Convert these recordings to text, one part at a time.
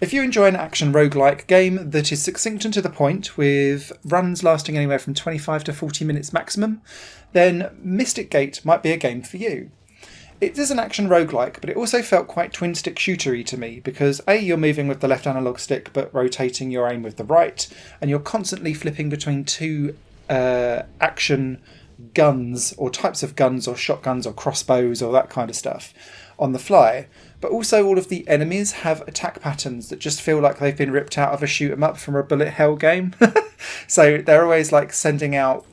If you enjoy an action roguelike game that is succinct and to the point, with runs lasting anywhere from 25 to 40 minutes maximum, then Mystic Gate might be a game for you. It is an action roguelike, but it also felt quite twin-stick shootery to me, because A, you're moving with the left analog stick but rotating your aim with the right, and you're constantly flipping between two action guns, or types of guns, or shotguns, or crossbows, or that kind of stuff on the fly. But also all of the enemies have attack patterns that just feel like they've been ripped out of a shoot 'em up from a bullet hell game. So they're always like sending out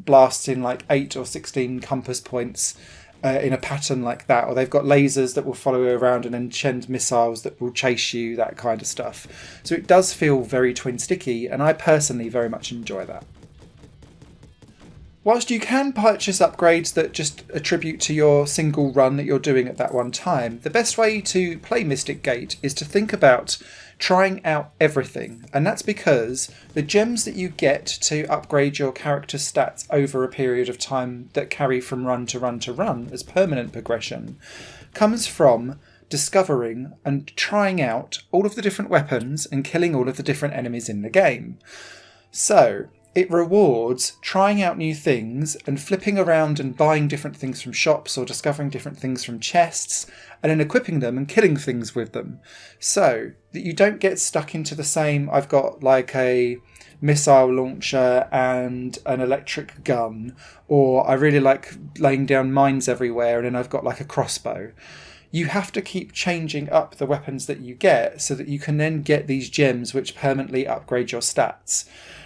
blasts in like 8 or 16 compass points in a pattern like that, or they've got lasers that will follow you around and then send missiles that will chase you, that kind of stuff. So it does feel very twin sticky, and I personally very much enjoy that. Whilst you can purchase upgrades that just attribute to your single run that you're doing at that one time, the best way to play Mystic Gate is to think about trying out everything. And that's because the gems that you get to upgrade your character's stats over a period of time that carry from run to run to run as permanent progression comes from discovering and trying out all of the different weapons and killing all of the different enemies in the game. So it rewards trying out new things and flipping around and buying different things from shops or discovering different things from chests and then equipping them and killing things with them. So that you don't get stuck into the same, I've got like a missile launcher and an electric gun, or I really like laying down mines everywhere and then I've got like a crossbow. You have to keep changing up the weapons that you get so that you can then get these gems which permanently upgrade your stats.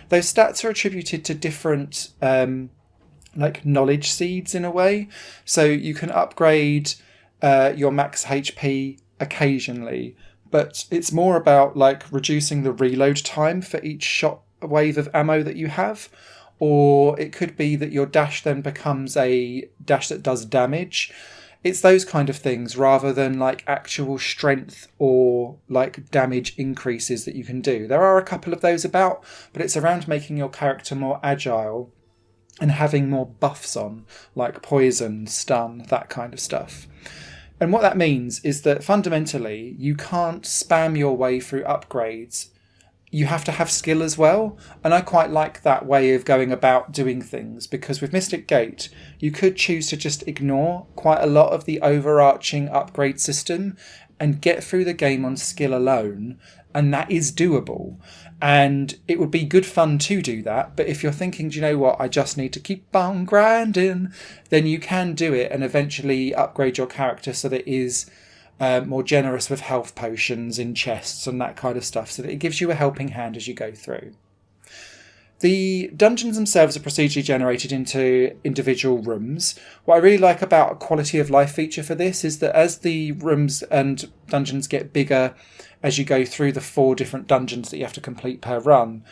Those stats are attributed to different like knowledge seeds in a way. So you can upgrade your max HP occasionally, but it's more about like reducing the reload time for each shot wave of ammo that you have. Or it could be that your dash then becomes a dash that does damage. It's those kind of things rather than like actual strength or like damage increases that you can do. There are a couple of those about, but it's around making your character more agile and having more buffs on, like poison, stun, that kind of stuff. And what that means is that fundamentally you can't spam your way through upgrades. You have to have skill as well, and I quite like that way of going about doing things, because with Mystic Gate you could choose to just ignore quite a lot of the overarching upgrade system and get through the game on skill alone, and that is doable. And it would be good fun to do that, but if you're thinking, do you know what, I just need to keep on grinding, then you can do it and eventually upgrade your character so that it is more generous with health potions in chests and that kind of stuff, so that it gives you a helping hand as you go through. The dungeons themselves are procedurally generated into individual rooms. What I really like about a quality of life feature for this is that as the rooms and dungeons get bigger as you go through the 4 different dungeons that you have to complete per run,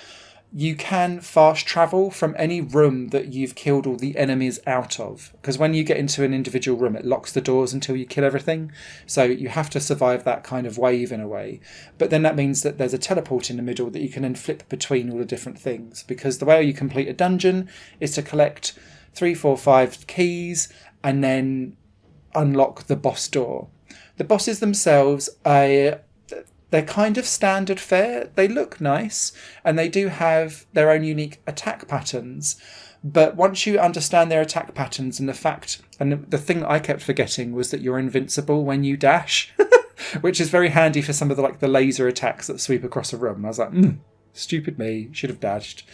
you can fast travel from any room that you've killed all the enemies out of. Because when you get into an individual room, it locks the doors until you kill everything. So you have to survive that kind of wave in a way. But then that means that there's a teleport in the middle that you can then flip between all the different things. Because the way you complete a dungeon is to collect 3, 4, 5 keys and then unlock the boss door. The bosses themselves they're kind of standard fare. They look nice and they do have their own unique attack patterns. But once you understand their attack patterns and the thing that I kept forgetting was that you're invincible when you dash, which is very handy for some of the laser attacks that sweep across a room. I was like, stupid me, should have dashed.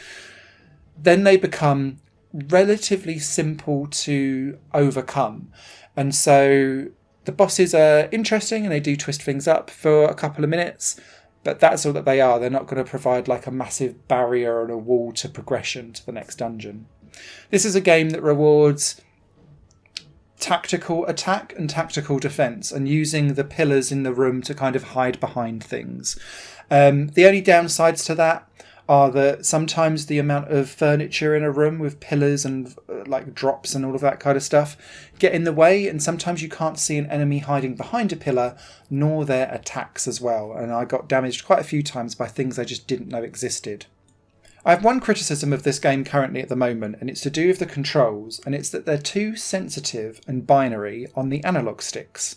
Then they become relatively simple to overcome. And so the bosses are interesting and they do twist things up for a couple of minutes, but that's all that they are. They're not going to provide like a massive barrier and a wall to progression to the next dungeon. This is a game that rewards tactical attack and tactical defense and using the pillars in the room to kind of hide behind things. The only downsides to that are that sometimes the amount of furniture in a room with pillars and like drops and all of that kind of stuff get in the way, and sometimes you can't see an enemy hiding behind a pillar nor their attacks as well, and I got damaged quite a few times by things I just didn't know existed. I have one criticism of this game currently at the moment, and it's to do with the controls, and it's that they're too sensitive and binary on the analog sticks.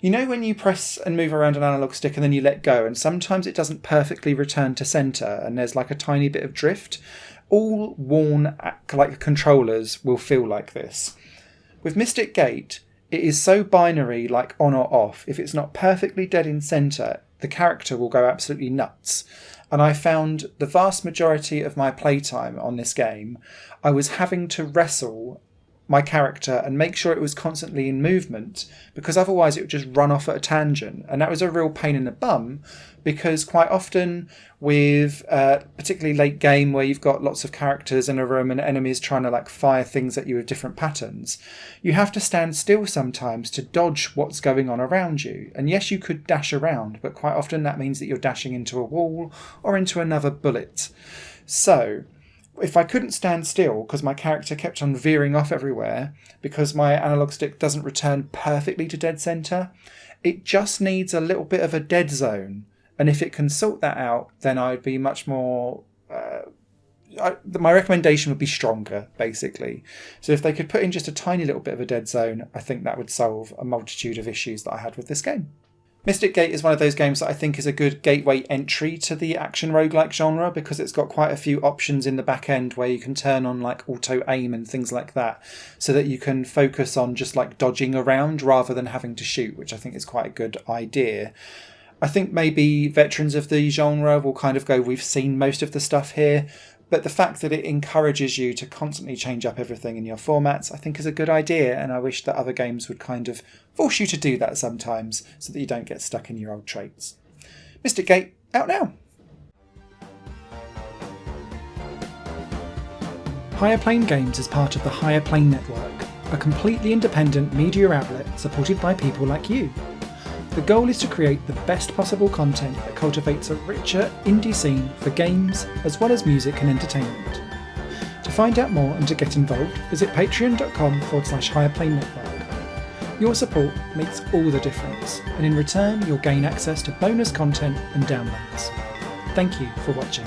You know when you press and move around an analog stick and then you let go, and sometimes it doesn't perfectly return to centre and there's like a tiny bit of drift? All worn like controllers will feel like this. With Mystic Gate, it is so binary, like on or off. If it's not perfectly dead in centre, the character will go absolutely nuts. And I found the vast majority of my playtime on this game, I was having to wrestle my character and make sure it was constantly in movement, because otherwise it would just run off at a tangent. And that was a real pain in the bum, because quite often with particularly late game where you've got lots of characters in a room and enemies trying to like fire things at you with different patterns, you have to stand still sometimes to dodge what's going on around you. And yes, you could dash around, but quite often that means that you're dashing into a wall or into another bullet. So if I couldn't stand still because my character kept on veering off everywhere because my analog stick doesn't return perfectly to dead centre, it just needs a little bit of a dead zone. And if it can sort that out, then I'd be much more... my recommendation would be stronger, basically. So if they could put in just a tiny little bit of a dead zone, I think that would solve a multitude of issues that I had with this game. Mystic Gate is one of those games that I think is a good gateway entry to the action roguelike genre, because it's got quite a few options in the back end where you can turn on like auto aim and things like that, so that you can focus on just like dodging around rather than having to shoot, which I think is quite a good idea. I think maybe veterans of the genre will kind of go, we've seen most of the stuff here, but the fact that it encourages you to constantly change up everything in your formats, I think is a good idea, and I wish that other games would kind of force you to do that sometimes so that you don't get stuck in your old traits. Mystic Gate, out now! Higher Plane Games is part of the Higher Plane Network, a completely independent media outlet supported by people like you. The goal is to create the best possible content that cultivates a richer indie scene for games as well as music and entertainment. To find out more and to get involved, visit patreon.com/higherplane-network. Your support makes all the difference, and in return you'll gain access to bonus content and downloads. Thank you for watching.